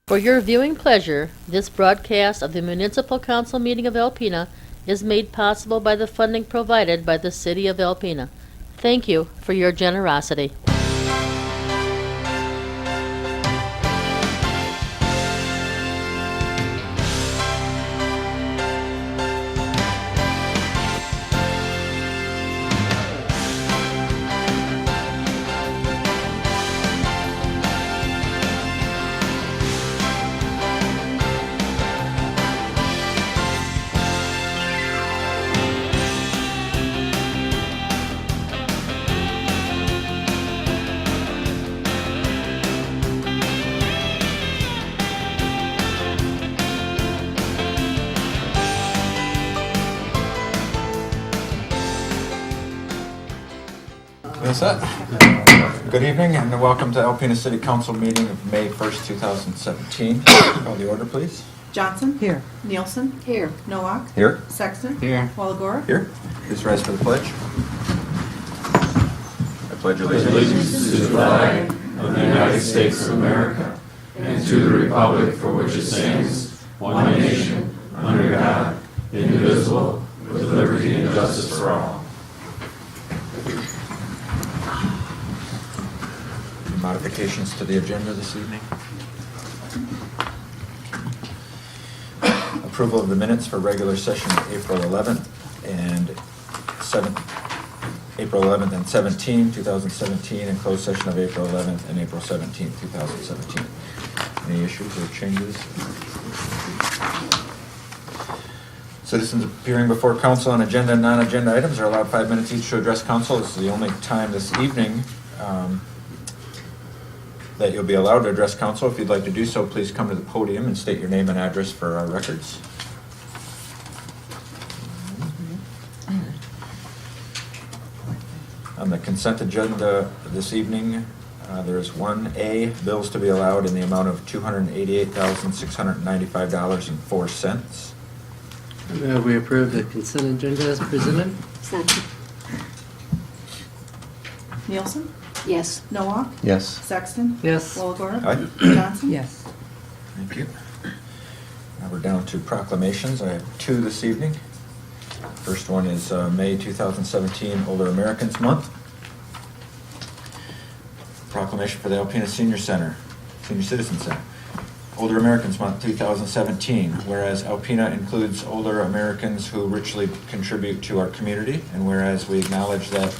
For your viewing pleasure, this broadcast of the Municipal Council meeting of Alpena is made possible by the funding provided by the City of Alpena. Thank you for your generosity. That's it. Good evening and welcome to Alpena City Council meeting of May 1st, 2017. Call the order, please. Johnson? Here. Nielsen? Here. Nowak? Here. Sexton? Here. Walagora? Here. Please rise for the pledge. I pledge Allegiance to the flag of the United States of America and to the republic for which it stands, one nation, under God, indivisible, with liberty and justice for all. Modifications to the agenda this evening. Approval of the minutes for regular session of April 11th and 17, 2017, and closed session of April 11th and April 17th, 2017. Any issues or changes? Citizens appearing before council on agenda and non-agenda items are allowed 5 minutes each to address council. This is the only time this evening that you'll be allowed to address council. If you'd like to do so, please come to the podium and state your name and address for our records. On the consent agenda this evening, there is 1A, bills to be allowed in the amount of $288,695.04. We approve the consent agenda as presented. Second. Nielsen? Yes. Nowak? Yes. Sexton? Yes. Walagora? Aye. Johnson? Yes. Thank you. Now we're down to proclamations. I have 2 this evening. First one is May 2017 Older Americans Month. Proclamation for the Alpena Senior Center, Senior Citizen Center. Older Americans Month 2017, whereas Alpena includes older Americans who richly contribute to our community, and whereas we acknowledge that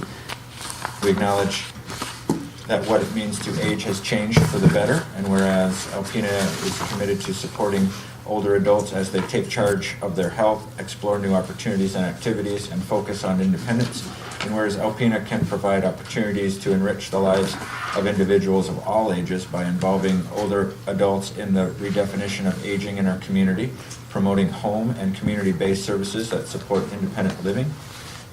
what it means to age has changed for the better, and whereas Alpena is committed to supporting older adults as they take charge of their health, explore new opportunities and activities, and focus on independence, and whereas Alpena can provide opportunities to enrich the lives of individuals of all ages by involving older adults in the redefinition of aging in our community, promoting home and community-based services that support independent living,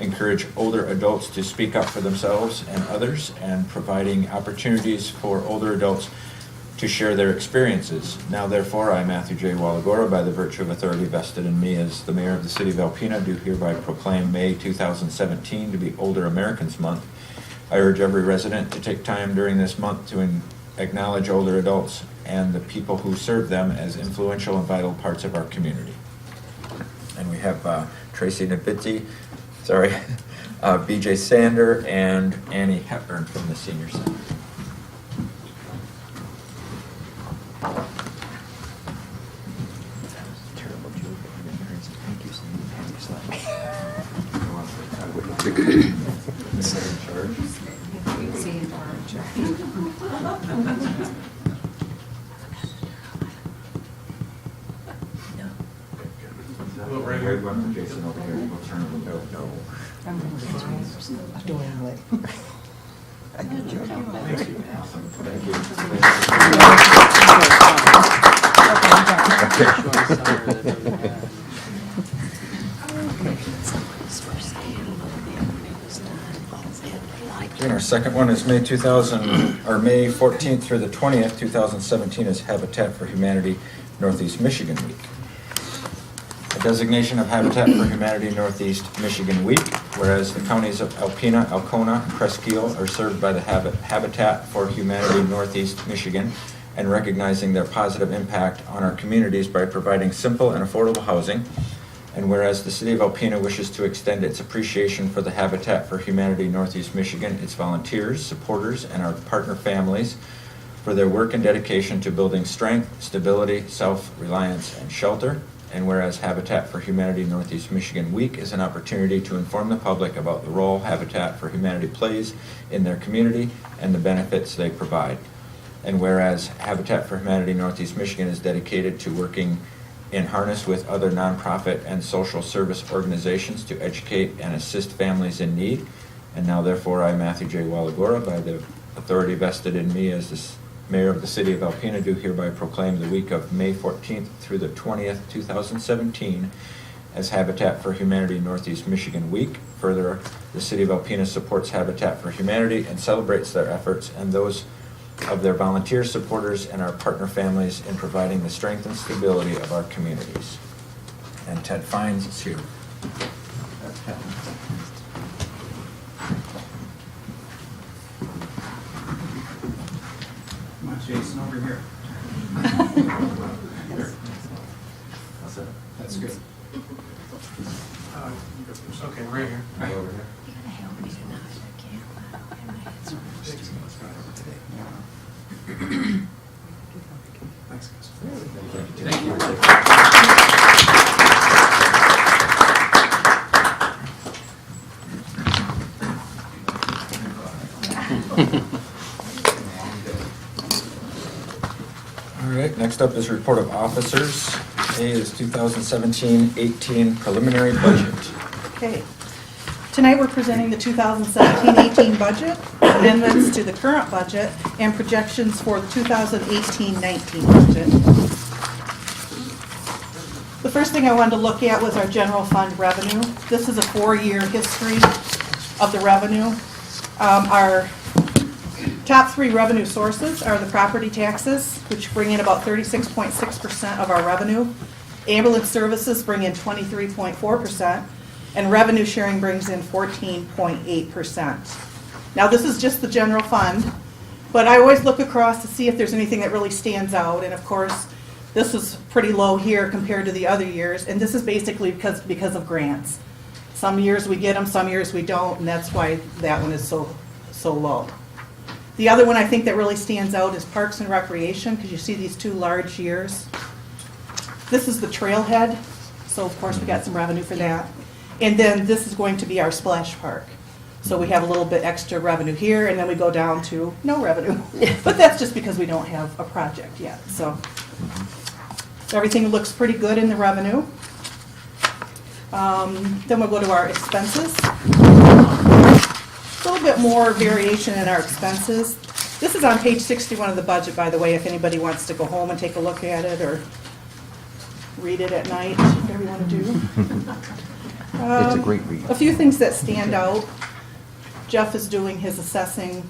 encourage older adults to speak up for themselves and others, and providing opportunities for older adults to share their experiences. Now, therefore, I, Matthew J. Walagora, by the virtue of authority vested in me as the mayor of the city of Alpena, do hereby proclaim May 2017 to be Older Americans Month. I urge every resident to take time during this month to acknowledge older adults and the people who serve them as influential and vital parts of our community. And we have Tracy Nabitzi, BJ Sander, and Annie Hepburn from the Senior Center. Jason over here, we'll turn it no. And our second one is May 14th through the 20th, 2017 is Habitat for Humanity Northeast Michigan Week. A designation of Habitat for Humanity Northeast Michigan Week, whereas the counties of Alpena, Alcona, and Presqu'Île are served by the Habitat for Humanity Northeast Michigan, and recognizing their positive impact on our communities by providing simple and affordable housing. And whereas the City of Alpena wishes to extend its appreciation for the Habitat for Humanity Northeast Michigan, its volunteers, supporters, and our partner families for their work and dedication to building strength, stability, self-reliance, and shelter. And whereas Habitat for Humanity Northeast Michigan Week is an opportunity to inform the public about the role Habitat for Humanity plays in their community and the benefits they provide. And whereas Habitat for Humanity Northeast Michigan is dedicated to working in harness with other nonprofit and social service organizations to educate and assist families in need. And now therefore I, Matthew J. Walagora, by the authority vested in me as the Mayor of the City of Alpena, do hereby proclaim the week of May 14th through the 20th, 2017 as Habitat for Humanity Northeast Michigan Week. Further, the City of Alpena supports Habitat for Humanity and celebrates their efforts and those of their volunteer supporters and our partner families in providing the strength and stability of our communities. And Ted Fines is here. Come on, Jason, over here. That's good. Okay, right here. Right over here. Thanks, guys. Thank you. All right, next up is report of officers. A is 2017-18 preliminary budget. Okay. Tonight, we're presenting the 2017-18 budget, amendments to the current budget, and projections for the 2018-19 budget. The first thing I wanted to look at was our general fund revenue. This is a 4-year history of the revenue. Our top 3 revenue sources are the property taxes, which bring in about 36.6% of our revenue. Ambulance services bring in 23.4%. And revenue sharing brings in 14.8%. Now, this is just the general fund, but I always look across to see if there's anything that really stands out. And of course, this is pretty low here compared to the other years, and this is basically because of grants. Some years we get them, some years we don't, and that's why that one is so low. The other one I think that really stands out is Parks and Recreation, because you see these 2 large years. This is the trailhead, so of course we got some revenue for that. And then this is going to be our splash park. So we have a little bit extra revenue here, and then we go down to no revenue. But that's just because we don't have a project yet. So everything looks pretty good in the revenue. Then we'll go to our expenses. A little bit more variation in our expenses. This is on page 61 of the budget, by the way, if anybody wants to go home and take a look at it or read it at night, whatever you want to do. It's a great read. A few things that stand out. Jeff is doing his assessing,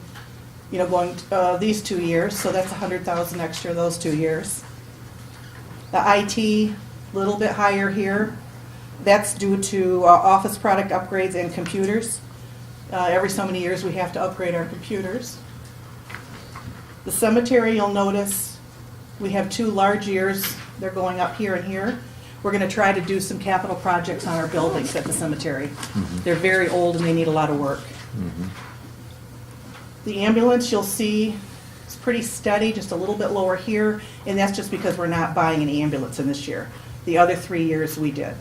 going these 2 years, so that's $100,000 extra those 2 years. The IT, a little bit higher here. That's due to office product upgrades and computers. Every so many years we have to upgrade our computers. The cemetery, you'll notice, we have 2 large years. They're going up here and here. We're going to try to do some capital projects on our buildings at the cemetery. They're very old and they need a lot of work. The ambulance, you'll see, it's pretty steady, just a little bit lower here, and that's just because we're not buying an ambulance in this year. The other 3 years we did.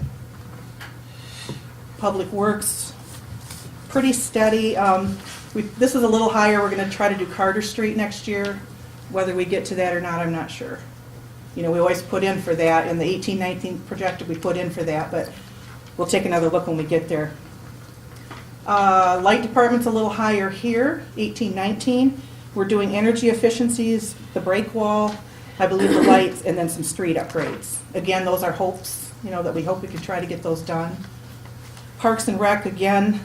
Public Works, pretty steady. This is a little higher. We're going to try to do Carter Street next year. Whether we get to that or not, I'm not sure. We always put in for that. In the 18-19 projected, we put in for that, but we'll take another look when we get there. Light department's a little higher here, 18-19. We're doing energy efficiencies, the break wall, I believe the lights, and then some street upgrades. Again, those are hopes, that we hope we can try to get those done. Parks and Rec, again,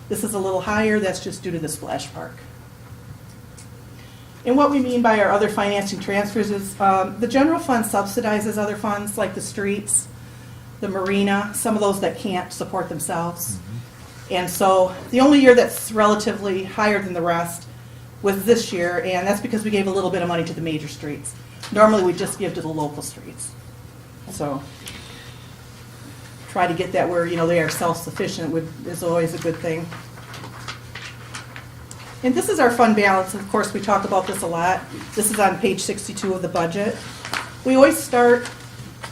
this is a little higher. That's just due to the splash park. And what we mean by our other financing transfers is the general fund subsidizes other funds like the streets, the Marina, some of those that can't support themselves. And so the only year that's relatively higher than the rest with this year, and that's because we gave a little bit of money to the major streets. Normally, we just give to the local streets. So, try to get that where, they are self-sufficient is always a good thing. And this is our fund balance. Of course, we talk about this a lot. This is on page 62 of the budget. We always start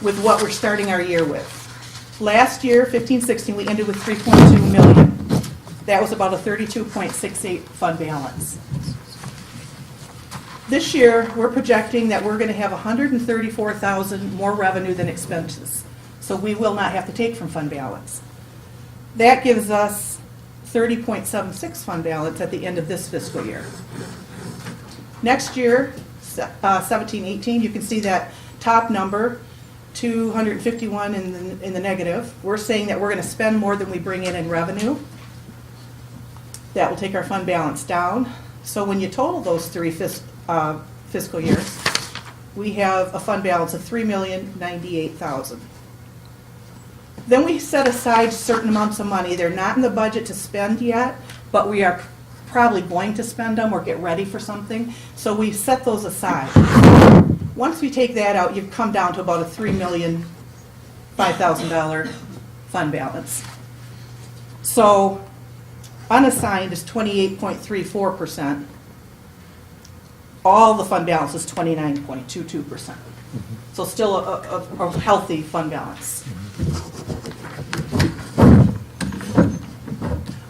with what we're starting our year with. Last year, 15-16, we ended with $3.2 million. That was about a 32.68 fund balance. This year, we're projecting that we're going to have $134,000 more revenue than expenses. So we will not have to take from fund balance. That gives us 30.76 fund balance at the end of this fiscal year. Next year, 17-18, you can see that top number, 251 in the negative. We're saying that we're going to spend more than we bring in revenue. That will take our fund balance down. So when you total those three fiscal years, we have a fund balance of $3,098,000. Then we set aside certain amounts of money. They're not in the budget to spend yet, but we are probably going to spend them or get ready for something. So we set those aside. Once we take that out, you come down to about a $3,005,000 fund balance. So unassigned is 28.34%. All the fund balance is 29.22%. So still a healthy fund balance.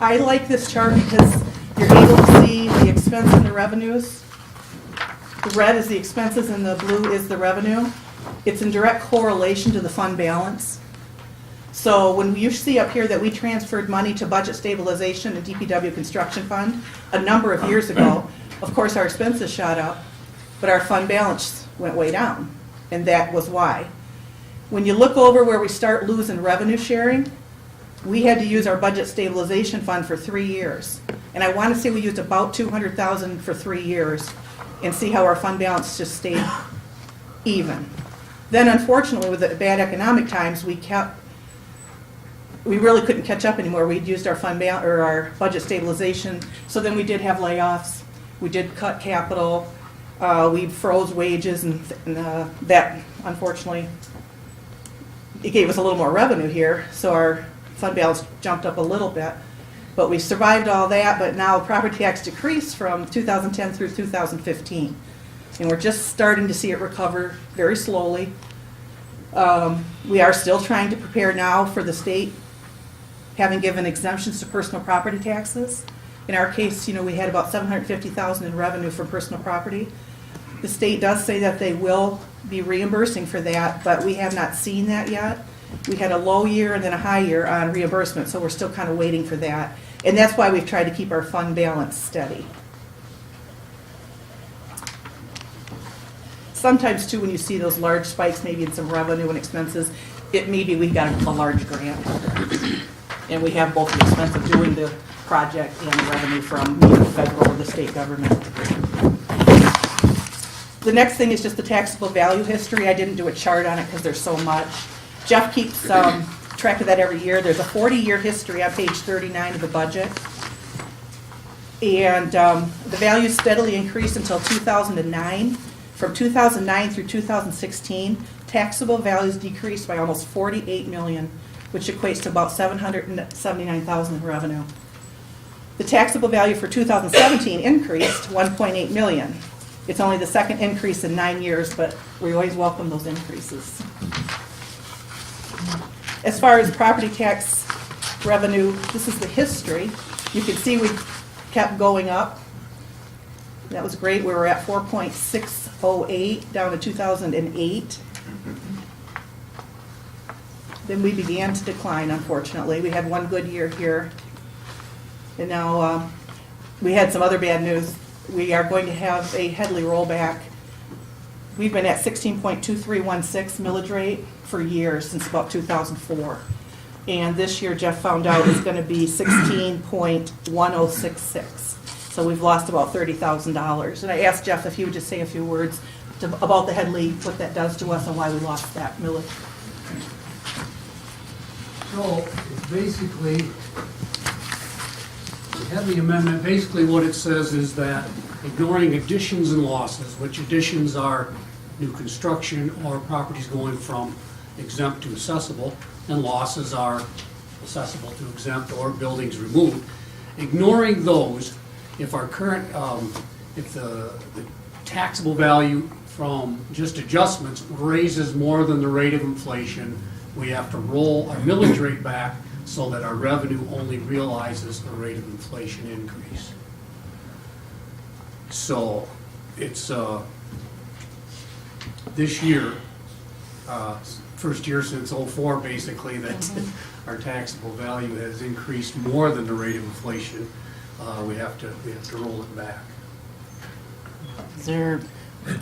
I like this chart because you're able to see the expense and the revenues. The red is the expenses and the blue is the revenue. It's in direct correlation to the fund balance. So when you see up here that we transferred money to budget stabilization and DPW construction fund a number of years ago, of course our expenses shot up, but our fund balance went way down, and that was why. When you look over where we start losing revenue sharing, we had to use our budget stabilization fund for 3 years. And I want to say we used about $200,000 for 3 years and see how our fund balance just stayed even. Then unfortunately with the bad economic times, we really couldn't catch up anymore. We'd used our our budget stabilization. So then we did have layoffs. We did cut capital. We froze wages, and that unfortunately it gave us a little more revenue here. So our fund balance jumped up a little bit, but we survived all that. But now property tax decreased from 2010 through 2015, and we're just starting to see it recover very slowly. We are still trying to prepare now for the state having given exemptions to personal property taxes. In our case, we had about $750,000 in revenue from personal property. The state does say that they will be reimbursing for that, but we have not seen that yet. We had a low year and then a high year on reimbursement, so we're still kind of waiting for that. And that's why we've tried to keep our fund balance steady. Sometimes too, when you see those large spikes, maybe in some revenue and expenses, maybe we got a large grant. And we have both the expense of doing the project and the revenue from the federal or the state government. The next thing is just the taxable value history. I didn't do a chart on it because there's so much. Jeff keeps track of that every year. There's a 40-year history on page 39 of the budget. And the values steadily increased until 2009. From 2009 through 2016, taxable values decreased by almost $48 million, which equates to about $779,000 in revenue. The taxable value for 2017 increased $1.8 million. It's only the second increase in 9 years, but we always welcome those increases. As far as property tax revenue, this is the history. You can see we kept going up. That was great. We were at 4.608 down to 2008. Then we began to decline, unfortunately. We had one good year here. And now we had some other bad news. We are going to have a Headley rollback. We've been at 16.2316 millage rate for years, since about 2004. And this year, Jeff found out it's going to be 16.1066. So we've lost about $30,000. And I asked Jeff if he would just say a few words about the Headley, what that does to us and why we lost that millage. So, it's basically, the Headley Amendment, basically what it says is that ignoring additions and losses, which additions are new construction or properties going from exempt to assessable, and losses are assessable to exempt or buildings removed. Ignoring those, if our current, if the taxable value from just adjustments raises more than the rate of inflation, we have to roll our millage rate back so that our revenue only realizes the rate of inflation increase. So it's this year, first year since '04 basically, that our taxable value has increased more than the rate of inflation. We have to roll it back. Is there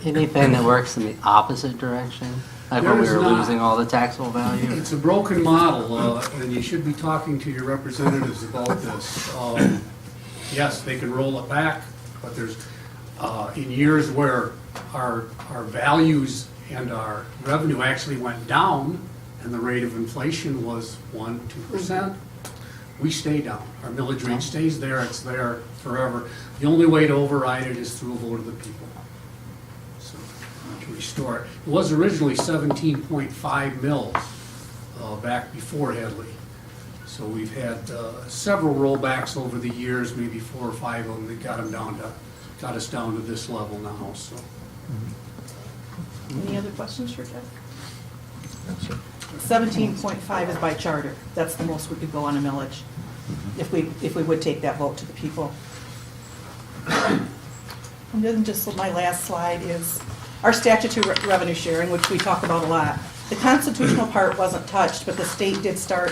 anything that works in the opposite direction? Like when we There were is not. losing all the taxable value? It's a broken model, and you should be talking to your representatives about this. Yes, they can roll it back, but there's, in years where our values and our revenue actually went down, and the rate of inflation was 1-2%, we stay down. Our millage rate stays there, it's there forever. The only way to override it is through a vote of the people. So, to restore it. It was originally 17.5 mils back before Headley. So we've had several rollbacks over the years, maybe 4 or 5 of them that got us down to this level now, so. Any other questions for Jeff? 17.5 is by charter. That's the most we could go on a millage, if we would take that vote to the people. And then just my last slide is our statutory revenue sharing, which we talk about a lot. The constitutional part wasn't touched, but the state did start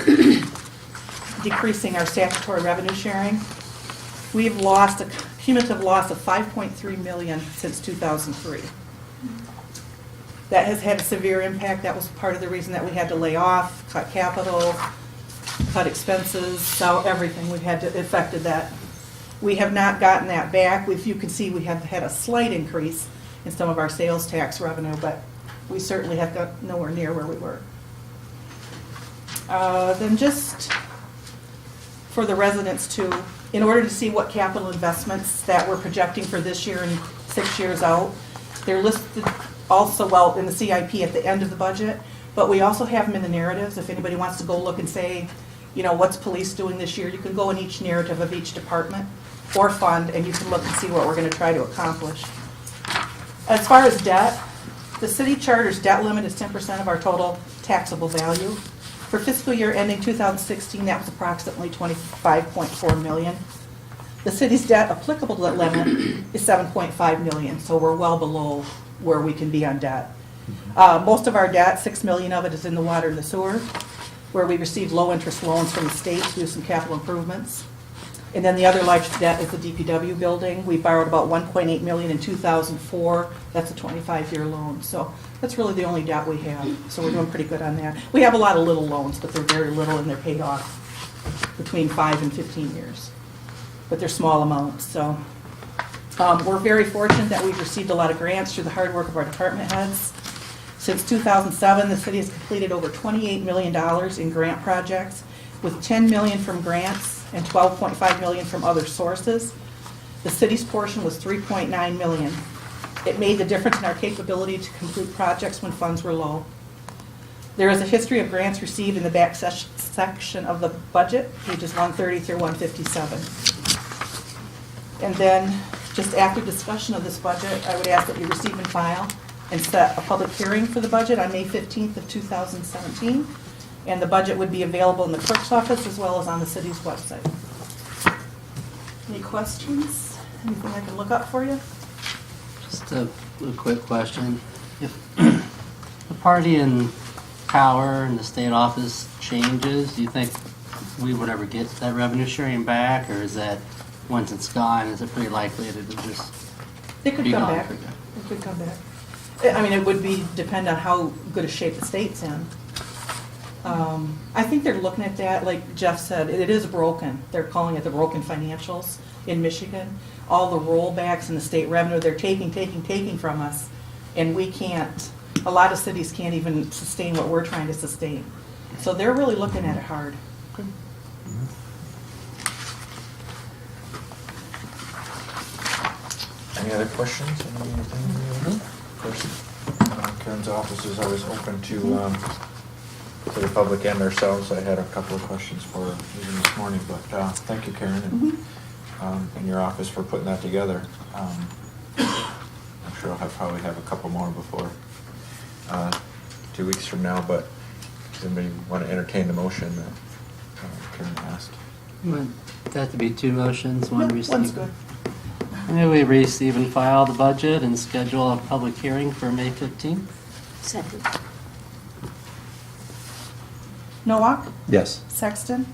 decreasing our statutory revenue sharing. We've lost a cumulative loss of $5.3 million since 2003. That has had a severe impact. That was part of the reason that we had to lay off, cut capital, cut expenses, so everything we've had to affected that. We have not gotten that back. If you can see, we have had a slight increase in some of our sales tax revenue, but we certainly have got nowhere near where we were. Then just for the residents too, in order to see what capital investments that we're projecting for this year and 6 years out, they're listed also out in the CIP at the end of the budget, but we also have them in the narratives. If anybody wants to go look and say, you know, what's police doing this year, you can go in each narrative of each department or fund, and you can look and see what we're going to try to accomplish. As far as debt, the city charter's debt limit is 10% of our total taxable value. For fiscal year ending 2016, that was approximately $25.4 million. The city's debt applicable to that limit is $7.5 million, so we're well below where we can be on debt. Most of our debt, $6 million of it, is in the water and the sewer, where we received low-interest loans from the state to do some capital improvements. And then the other large debt is the DPW building. We borrowed about $1.8 million in 2004. That's a 25-year loan. So that's really the only debt we have. So we're doing pretty good on that. We have a lot of little loans, but they're very little and they're paid off between 5 and 15 years. But they're small amounts, so. We're very fortunate that we've received a lot of grants through the hard work of our department heads. Since 2007, the city has completed over $28 million in grant projects, with $10 million from grants and $12.5 million from other sources. The city's portion was $3.9 million. It made the difference in our capability to complete projects when funds were low. There is a history of grants received in the back section of the budget, pages 130 through 157. And then, just after discussion of this budget, I would ask that you receive and file and set a public hearing for the budget on May 15th of 2017. And the budget would be available in the clerk's office as well as on the city's website. Any questions? Anything I can look up for you? Just a quick question. If the party in power in the state office changes, do you think we would ever get that revenue sharing back, or is that once it's gone, is it pretty likely that it'll just It could be come gone back. for good? It could come back. I mean, it would depend on how good a shape the state's in. I think they're looking at that, like Jeff said, it is broken. They're calling it the broken financials in Michigan. All the rollbacks in the state revenue, they're taking from us, and we can't, a lot of cities can't even sustain what we're trying to sustain. So they're really looking at it hard. Any other questions? Anything? Of course, Karen's office is always open to the public and ourselves. I had a couple of questions for even this morning, but thank you, Karen, and your office for putting that together. I'm sure I'll probably have a couple more before 2 weeks from now, but does anybody want to entertain the motion that Karen asked? Want that to be two motions, one No, receive. one's good. Maybe we receive and file the budget and schedule a public hearing for May 15th? Second. Nowak, Yes. Sexton,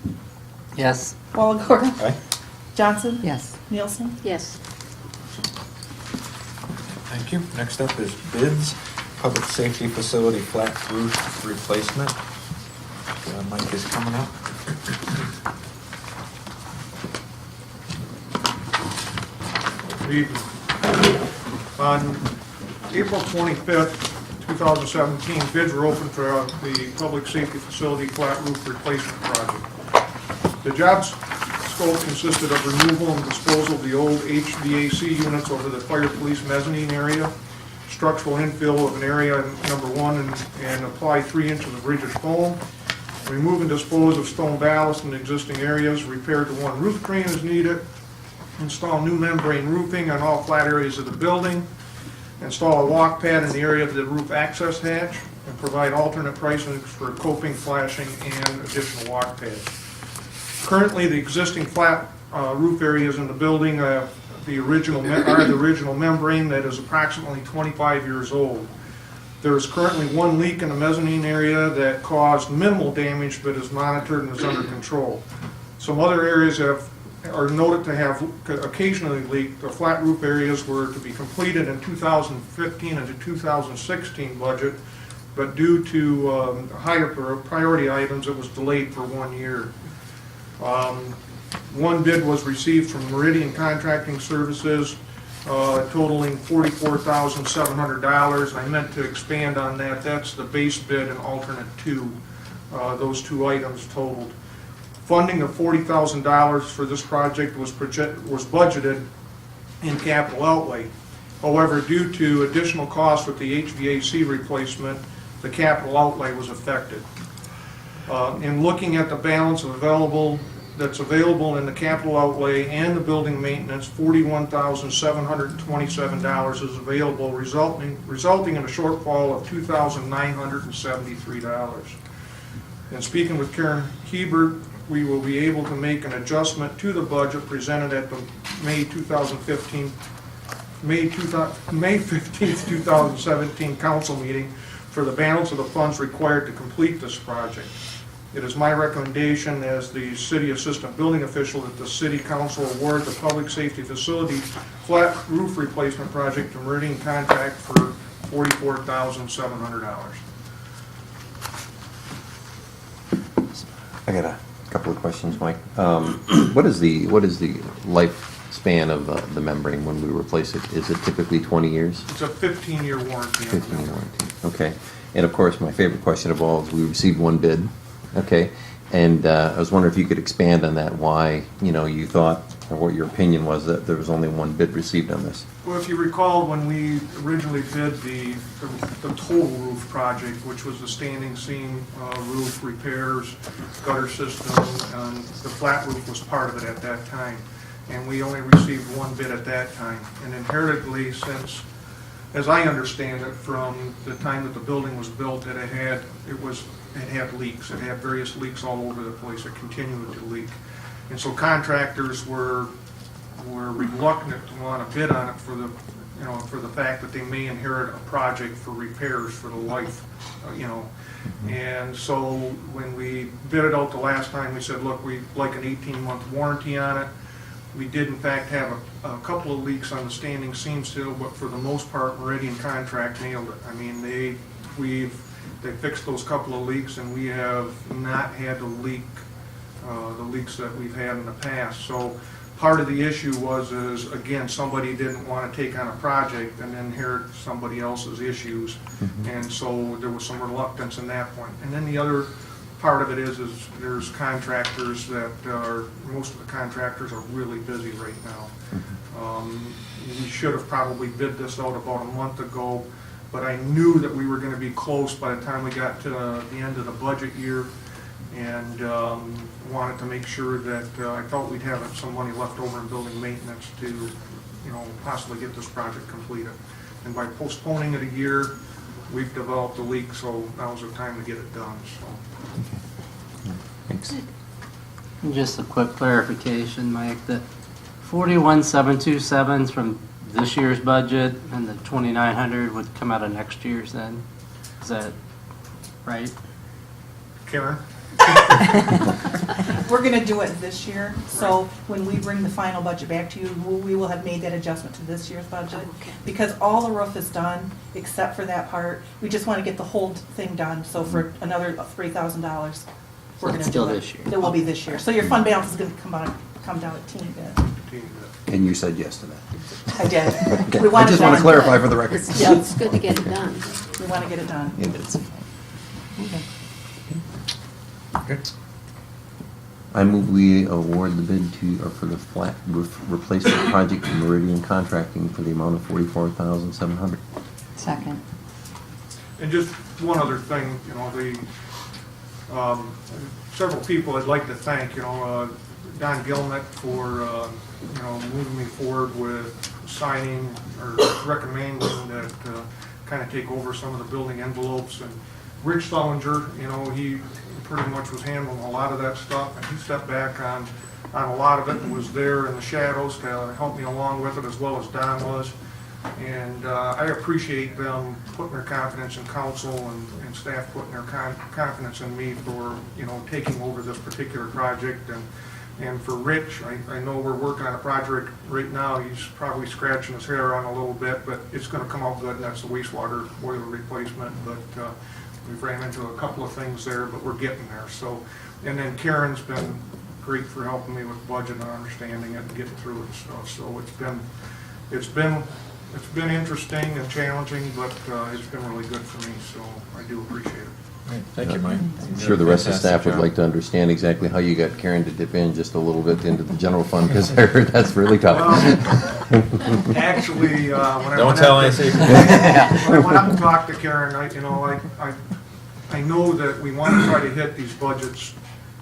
Yes. Walagora, Aye. Johnson, Yes. Nielsen. Yes. Thank you. Next up is bids, public safety facility flat roof replacement. Mike is coming up. Good evening. On April 25th, 2017, bids were open for the public safety facility flat roof replacement project. The job's scope consisted of removal and disposal of the old HVAC units over the fire police mezzanine area, structural infill of an area number 1 and apply 3 inches of rigid foam, remove and dispose of stone ballast in existing areas, repair to 1 roof crane as needed, install new membrane roofing on all flat areas of the building, install a walk pad in the area of the roof access hatch, and provide alternate pricing for coping, flashing, and additional walk pads. Currently, the existing flat roof areas in the building are the original membrane that is approximately 25 years old. There is currently 1 leak in the mezzanine area that caused minimal damage but is monitored and is under control. Some other areas are noted to have occasionally leaked. The flat roof areas were to be completed in 2015 and the 2016 budget, but due to higher priority items, it was delayed for 1 year. 1 bid was received from Meridian Contracting Services, totaling $44,700. I meant to expand on that. That's the base bid and alternate 2, those 2 items totaled. Funding of $40,000 for this project was budgeted in capital outlay. However, due to additional costs with the HVAC replacement, the capital outlay was affected. In looking at the balance that's available in the capital outlay and the building maintenance, $41,727 is available, resulting in a shortfall of $2,973. And speaking with Karen Hebert, we will be able to make an adjustment to the budget presented at the May 15th, 2017 council meeting for the balance of the funds required to complete this project. It is my recommendation as the city assistant building official that the city council award the public safety facility flat roof replacement project to Meridian Contract for $44,700. I got a couple of questions, Mike. What is the lifespan of the membrane when we replace it? Is it typically 20 years? It's a 15-year warranty. 15-year warranty. Okay. And of course, my favorite question of all is we received 1 bid. Okay. And I was wondering if you could expand on that, why, you thought, or what your opinion was that there was only 1 bid received on this. Well, if you recall, when we originally bid the total roof project, which was the standing seam roof repairs, gutter system, and the flat roof was part of it at that time. And we only received 1 bid at that time. And inherently, since, as I understand it, from the time that the building was built, it had leaks. It had various leaks all over the place. It continued to leak. And so contractors were reluctant to want to bid on it for the fact that they may inherit a project for repairs for the life, And so when we bid it out the last time, we said, look, we'd like an 18-month warranty on it. We did in fact have a couple of leaks on the standing seam still, but for the most part, Meridian Contract nailed it. I mean, they fixed those couple of leaks, and we have not had the leaks that we've had in the past. So part of the issue is again, somebody didn't want to take on a project and inherit somebody else's issues, and so there was some reluctance in that point. And then the other part of it is there's contractors that most of the contractors are really busy right now. We should have probably bid this out about a month ago, but I knew that we were gonna be close by the time we got to the end of the budget year, and wanted to make sure that, I thought we'd have some money left over in building maintenance to, you know, possibly get this project completed. And by postponing it a year, we've developed a leak, so now's the time to get it done, so. Thanks. And just a quick clarification, Mike, that 41,727 is from this year's budget, and the 2,900 would come out of next year's then? Is that right? Karen? We're gonna do it this year, so when we bring the final budget back to you, we will have made that adjustment to this year's budget. Because all the roof is done, except for that part, we just wanna get the whole thing done, so for another $3,000, we're gonna It's do it. still this year. It will be this year, so your fund balance is gonna come down a teeny bit. And you said yes to that. I did. Okay. We want I it just want to done. clarify for the record. Yeah, It's good to get it done. we wanna get it done. It is. Okay. I move we award the bid for the flat roof replacement project to Meridian Contracting for the amount of $44,700. Second. And just one other thing, you know, several people I'd like to thank, you know, Don Gilmet for, you know, moving me forward with signing or recommending that kind of take over some of the building envelopes. And Rich Sullinger, you know, he pretty much was handling a lot of that stuff, and he stepped back on a lot of it and was there in the shadows to help me along with it, as well as Don was. And I appreciate them putting their confidence in council and staff putting their confidence in me for, you know, taking over this particular project. And for Rich, I know we're working on a project right now. He's probably scratching his hair on a little bit, but it's going to come out good, and that's the wastewater boiler replacement. But we've ran into a couple of things there, but we're getting there. So, and then Karen's been great for helping me with budget and understanding it and getting through it and stuff. So it's been interesting and challenging, but it's been really good for me. So I do appreciate it. Great. Thank you, Mike. I'm sure the rest of the staff would like to understand exactly how you got Karen to dip in just a little bit into the general fund, because I heard that's really tough. Actually, when I Don't went tell up any to- secrets. when I went up and talked to Karen, I know that we want to try to hit these budgets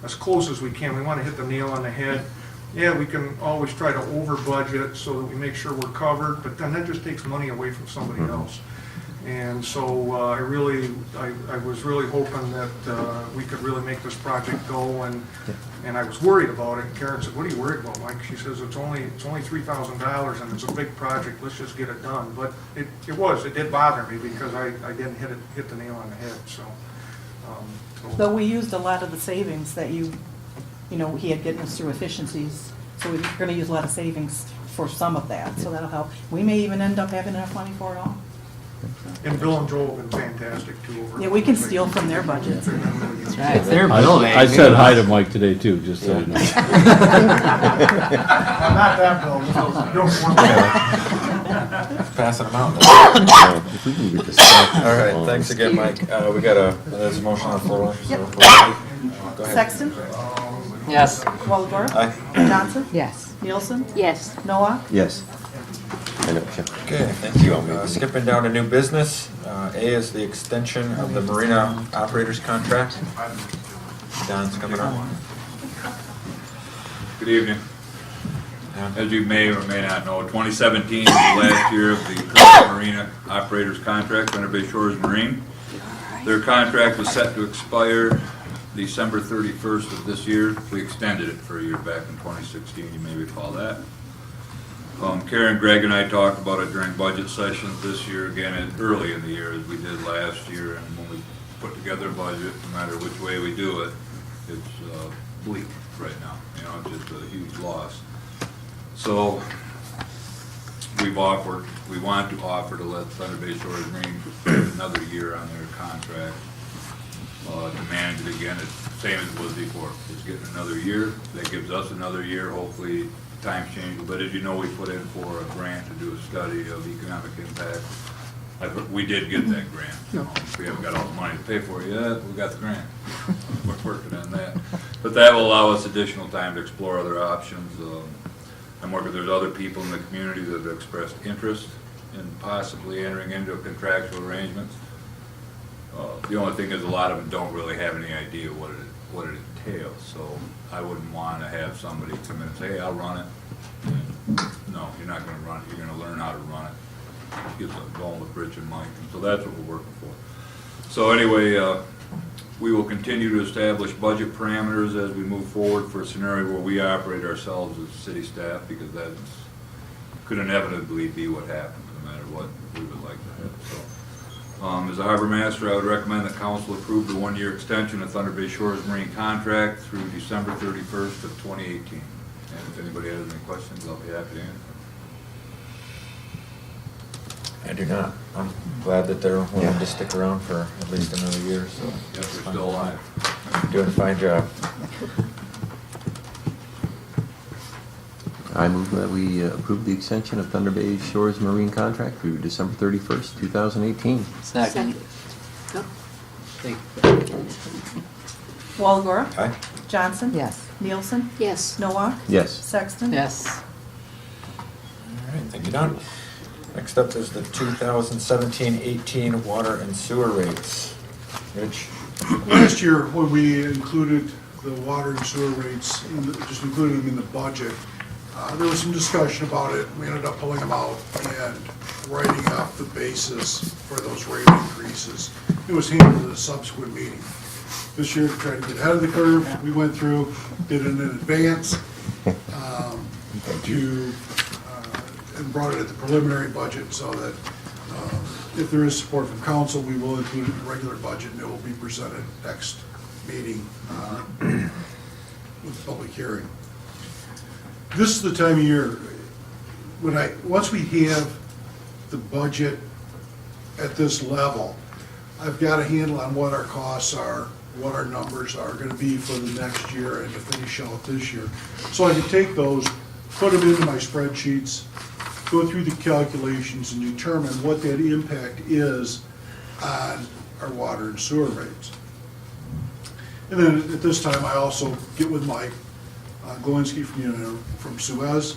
as close as we can. We want to hit the nail on the head. Yeah, we can always try to over budget so that we make sure we're covered, but then that just takes money away from somebody else. And so I was really hoping that we could really make this project go, and I was worried about it. Karen said, "What are you worried about, Mike?" She says, "It's only $3,000 and it's a big project. Let's just get it done." But it did bother me because I didn't hit the nail on the head. So, Though we used a lot of the savings that you know, he had gotten us through efficiencies, so we're gonna use a lot of savings for some of that, so that'll help. We may even end up having enough money for it all. and Bill and Joel have been fantastic too. Yeah, we can steal from their budgets. That's right, it's their building. I said hi to Mike today too, just so you know. Not that Bill. Don't want that. Passing them out. If we can get this stuff All right, on. thanks again, Mike. We got there's a motion on the floor. So Yep. if we're ready, go ahead. Sexton, Yes. Waldorf, Aye. Johnson, Yes. Nielsen, Yes. Noah. Yes. I know, Chip. Okay, thank you. Skipping down to new business. A is the extension of the Marina operators contract. Don's coming up. Good evening. As you may or may not know, 2017 is the last year of the current Marina operators contract, Thunder Bay Shores Marine. Their contract was set to expire December 31st of this year. We extended it for a year back in 2016, you may recall that. Karen, Greg, and I talked about it during budget sessions this year, again, early in the year as we did last year. And when we put together a budget, no matter which way we do it, it's bleak right now. You know, it's just a huge loss. So we want to offer to let Thunder Bay Shores Marine another year on their contract to manage it again. It's the same as it was before. It's getting another year. That gives us another year. Hopefully times change. But as you know, we put in for a grant to do a study of economic impact. We did get that grant. We haven't got all the money to pay for it yet. We got the grant. We're working on that. But that will allow us additional time to explore other options. There's other people in the community that have expressed interest in possibly entering into contractual arrangements. The only thing is a lot of them don't really have any idea what it entails, so I wouldn't want to have somebody come in and say, hey, I'll run it. And no, you're not going to run it, you're going to learn how to run it. Get going with Rich and Mike, and so that's what we're working for. So anyway, we will continue to establish budget parameters as we move forward for a scenario where we operate ourselves as city staff, because that could inevitably be what happens, no matter what we would like to have. So, as a harbor master, I would recommend that council approve the one-year extension of Thunder Bay Shores Marine contract through December 31st of 2018. And if anybody has any questions, I'll be happy to answer. I do not. I'm glad that they're willing to stick around for at least another year, so. Yes, we're still alive. Doing a fine job. I move that we approve the extension of Thunder Bay Shores Marine contract through December 31st, 2018. Second. Oh, Thank Walagora? Aye. Johnson? yes. Nielsen? Yes. Noah? Yes. Sexton? Yes. All right, thank you, Don. Next up is the 2017-18 water and sewer rates. Rich? Last year, when we included the water and sewer rates, just included them in the budget, there was some discussion about it. We ended up pulling them out and writing up the basis for those rate increases. It was handled at a subsequent meeting. This year, to try to get ahead of the curve, we went through, did it in advance, and brought it at the preliminary budget, so that if there is support from council, we will include it in the regular budget, and it will be presented next meeting with the public hearing. This is the time of year once we have the budget at this level, I've got a handle on what our costs are, what our numbers are going to be for the next year, and to finish out this year. So I can take those, put them into my spreadsheets, go through the calculations and determine what that impact is on our water and sewer rates. And then at this time, I also get with Mike Glowinski from Suez,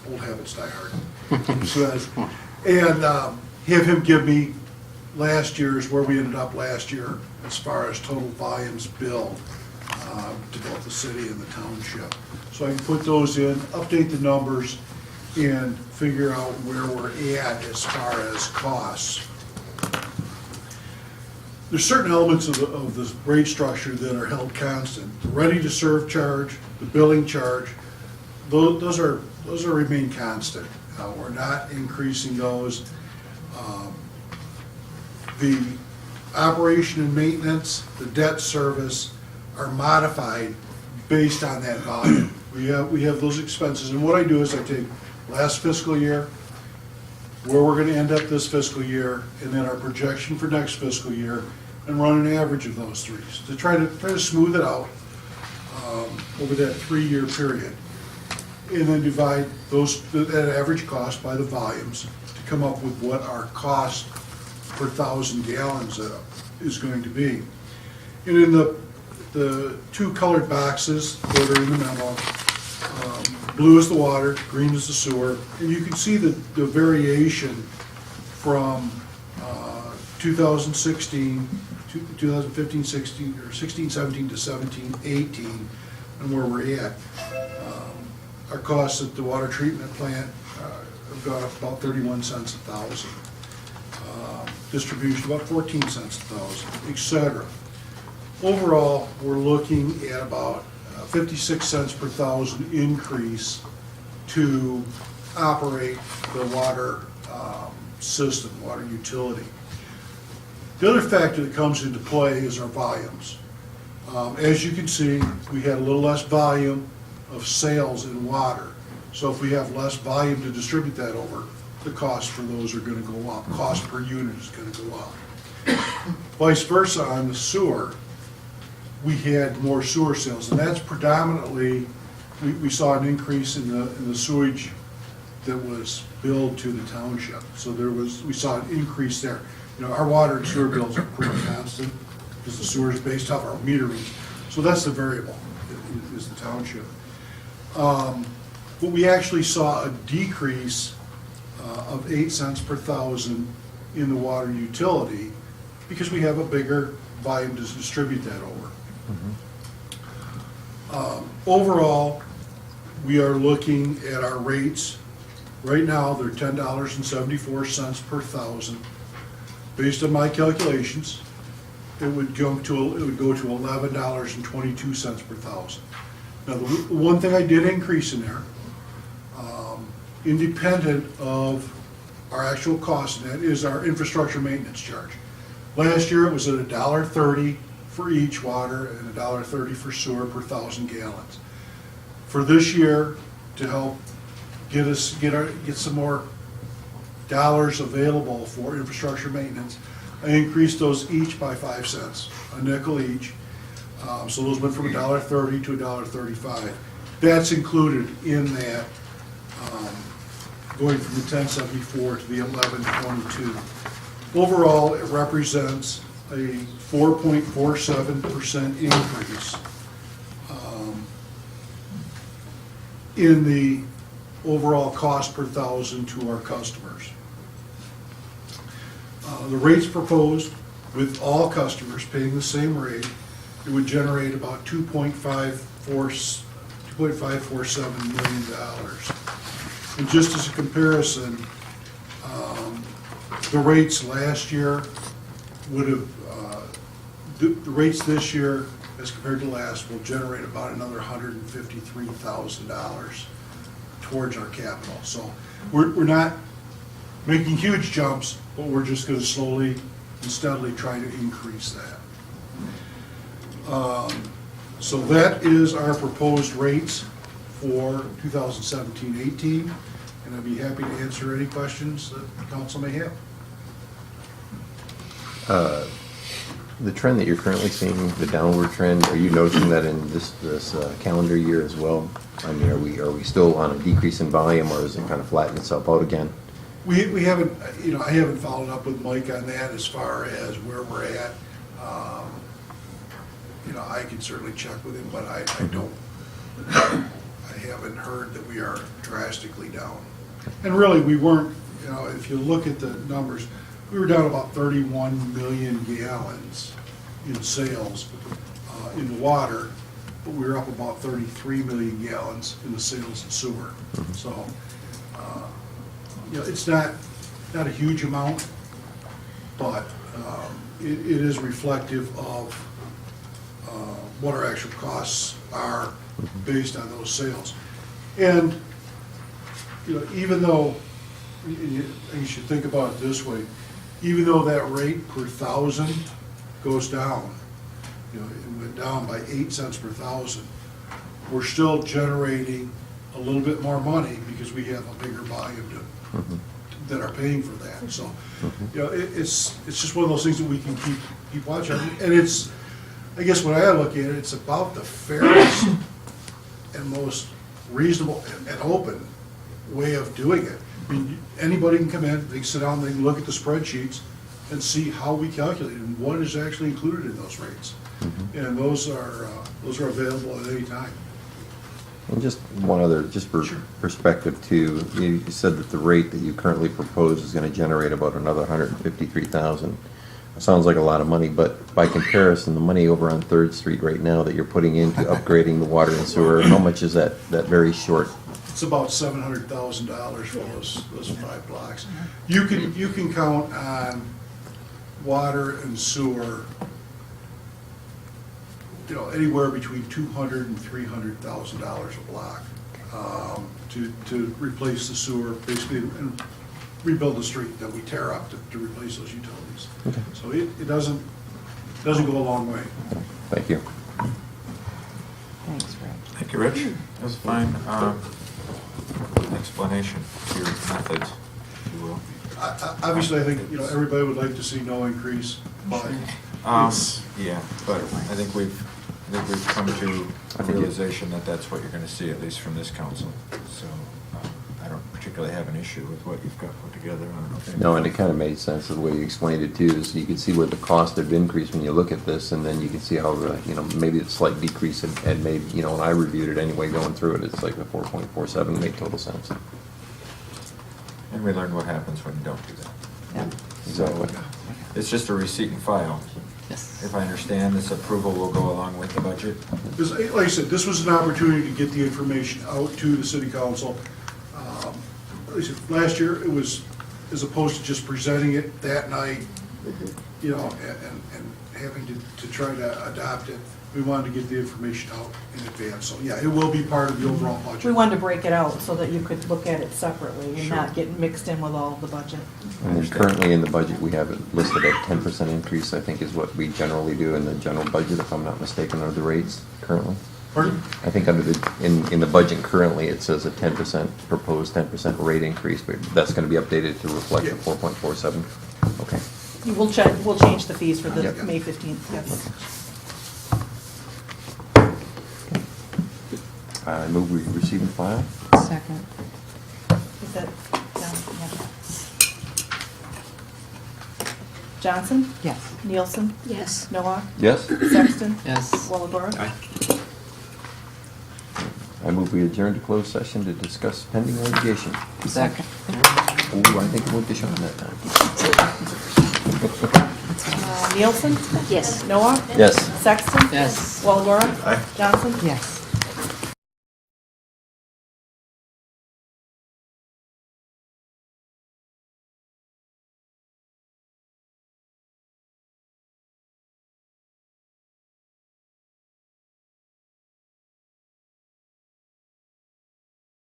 old habits die hard, from Suez, and have him give me last year's, where we ended up last year as far as total volumes billed to both the city and the township. So I can put those in, update the numbers, and figure out where we're at as far as costs. There's certain elements of the rate structure that are held constant. The ready-to-serve charge, the billing charge, those remain constant. We're not increasing those. The operation and maintenance, the debt service are modified based on that volume. We have those expenses, and what I do is I take last fiscal year, where we're going to end up this fiscal year, and then our projection for next fiscal year, and run an average of those three to try to smooth it out over that 3-year period, and then divide that average cost by the volumes to come up with what our cost per 1,000 gallons is going to be. And in the two colored boxes that are in the memo, blue is the water, green is the sewer, and you can see the variation from 2016, 2015, 16, or 16, 17 to 17, 18, and where we're at. Our costs at the water treatment plant have gone up about 31 cents a thousand. Distribution about 14 cents a thousand, etc. Overall, we're looking at about 56 cents per thousand increase to operate the water system, water utility. The other factor that comes into play is our volumes. As you can see, we had a little less volume of sales in water. So if we have less volume to distribute that over, the costs for those are going to go up. Cost per unit is going to go up. Vice versa on the sewer, we had more sewer sales, and that's predominantly, we saw an increase in the sewage that was billed to the township. So we saw an increase there. Our water and sewer bills are pretty constant because the sewer is based off our meter reads. So that's the variable, is the township. But we actually saw a decrease of 8 cents per thousand in the water utility because we have a bigger volume to distribute that over. Overall, we are looking at our rates. Right now, they're $10.74 per thousand. Based on my calculations, it would go to $11.22 per thousand. Now, the one thing I did increase in there, independent of our actual cost, and that is our infrastructure maintenance charge. Last year, it was at $1.30 for each water and $1.30 for sewer per thousand gallons. For this year, to help get some more dollars available for infrastructure maintenance, I increased those each by 5 cents, a nickel each. So those went from $1.30 to $1.35. That's included in that, going from the 1074 to the 1122. Overall, it represents a 4.47% increase in the overall cost per thousand to our customers. The rates proposed with all customers paying the same rate, it would generate about $2.547 million. And just as a comparison, the rates last year would have, the rates this year as compared to last will generate about another $153,000 towards our capital. So we're not making huge jumps, but we're just going to slowly and steadily try to increase that. So that is our proposed rates for 2017-18, and I'd be happy to answer any questions that the council may have. The trend that you're currently seeing, the downward trend, are you noticing that in this calendar year as well? I mean, are we still on a decrease in volume, or is it kind of flattened itself out again? We haven't, I haven't followed up with Mike on that as far as where we're at. I can certainly check with him, but I haven't heard that we are drastically down. And really, we weren't, if you look at the numbers, we were down about 31 million gallons in sales in the water, but we were up about 33 million gallons in the sales in sewer. So, it's not a huge amount, but it is reflective of what our actual costs are based on those sales. And, even though, you should think about it this way, even though that rate per thousand goes down, it went down by 8 cents per thousand, we're still generating a little bit more money because we have a bigger volume that are paying for that. So, it's just one of those things that we can keep watching. And it's, I guess when I look at it, it's about the fairest and most reasonable and open way of doing it. I mean, anybody can come in, they can sit down, they can look at the spreadsheets and see how we calculate it and what is actually included in those rates. And those are available at any time. And just one other, just for perspective too, you said that the rate that you currently propose is going to generate about another $153,000. Sounds like a lot of money, but by comparison, the money over on 3rd Street right now that you're putting into upgrading the water and sewer, how much is that very short? It's about $700,000 for those 5 blocks. You can count on water and sewer, anywhere between $200,000 and $300,000 a block to replace the sewer, basically, and rebuild the street that we tear up to replace those utilities. Okay. So it doesn't go a long way. Thank you. Thanks, Rick. Thank you, Rich. That was a fine explanation of your methods, if you will. Obviously, I think, everybody would like to see no increase, but Yeah, but I think we've come to a realization that that's what you're going to see, at least from this council. So I don't particularly particularly have an issue with what you've got put together. I don't know if No, and it kind of made sense the way you explained it too, is you can see where the cost had increased when you look at this, and then you can see how the, maybe the slight decrease had made, when I reviewed it anyway, going through it, it's like the 4.47 made total sense. And we learned what happens when you don't do that. Yeah. Exactly. It's just a receipt and file. Yes. If I understand, this approval will go along with the budget. Like I said, this was an opportunity to get the information out to the city council. Like I said, last year, it was, as opposed to just presenting it that night, and having to try to adopt it, we wanted to get the information out in advance. So, yeah, it will be part of the overall budget. We wanted to break it out so that you could look at it separately and Sure. not get mixed in with all of the budget. And then currently in the budget, we have it listed at 10% increase, I think is what we generally do in the general budget, if I'm not mistaken, under the rates currently. Pardon? I think under in the budget currently, it says a 10%, proposed 10% rate increase, but that's going to be updated to reflect the Yeah. 4.47. Okay. We'll change the fees for the Yep. May 15th, yes. I move we receive and file. Second. Is that Johnson? Yeah. Johnson? Yes. Nielsen? Yes. Noah? Yes? Sexton? Yes. Walagora? I move we adjourn to closed session to discuss pending litigation. Second. Ooh, I think it went to Sean that time. Nielsen? Yes. Noah? Yes. Sexton? Yes. Walagora? Aye. Johnson? Yes.